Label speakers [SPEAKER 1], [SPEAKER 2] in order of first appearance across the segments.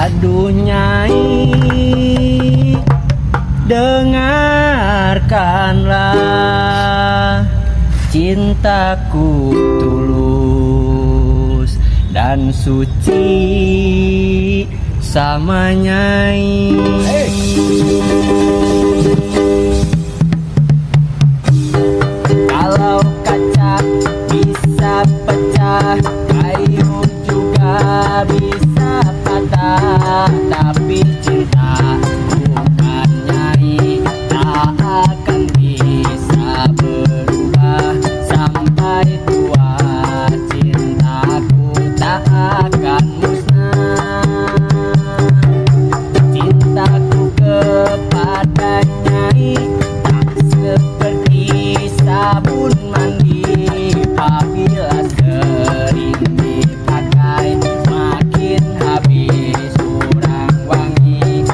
[SPEAKER 1] Aduh Nyai, dengarkanlah, cintaku tulus dan suci sama Nyai. Kalau kaca bisa pecah, kayu juga bisa patah, tapi cinta bukan Nyai tak akan bisa berubah sampai tua. Cintaku tak akan musnah, cintaku kepada Nyai tak seperti sabun mandi, apabila sering dipakai makin habis kurang wangi.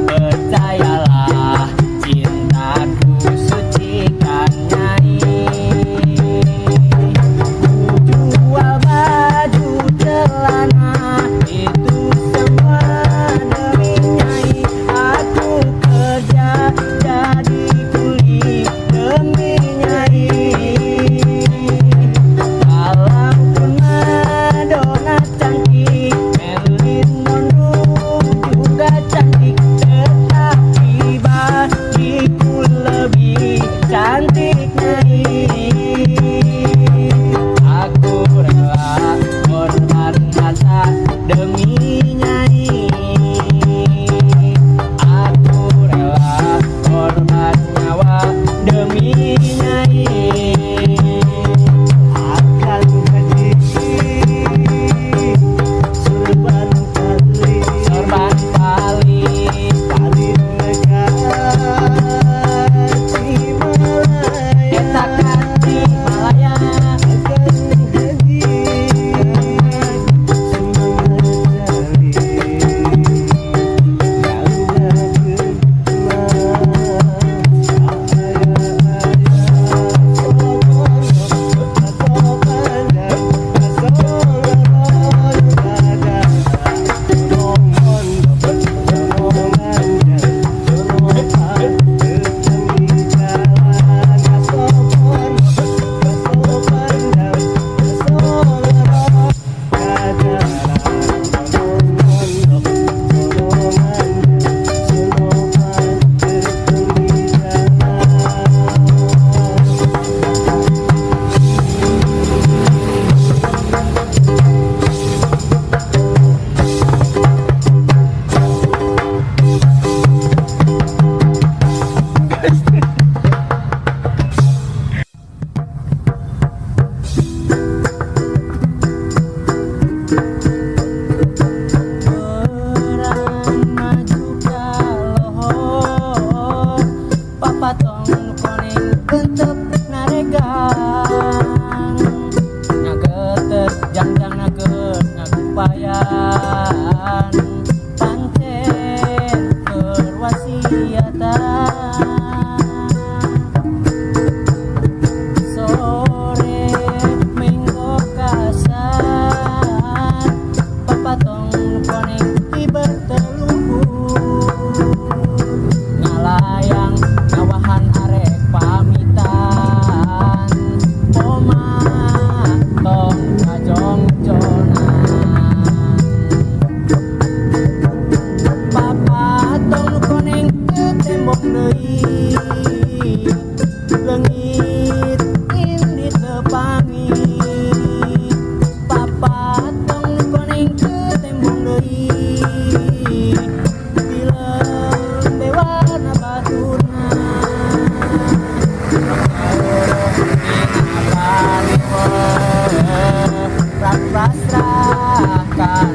[SPEAKER 1] Percayalah, cintaku sucikan Nyai. Ku jual baju celana, itu semua demi Nyai. Aku kerja jadi kuli demi Nyai. Walaupun Madonna cantik, Marilyn Monroe juga cantik, tetapi bagiku lebih cantik Nyai. Aku rela korban mata demi Nyai. Aku rela korban nyawa demi Nyai. Akan berdiri sorban kali, paling negati Malaya, etakati Malaya. Akan jadi perang maju kalohor, papatong koneng kentep naregang, ngagetet jangjang ngaget ngagupayan, pancen perwasiatan. Sore minggu kasar, papatong koneng berteluhur, ngalayang ngawahan arek pamitan, poma tong kajongjonan. Papatong koneng ke tembok deui, leungit indi tepangi. Papatong koneng ke tembok deui, film dewana baturna. Pasrahkan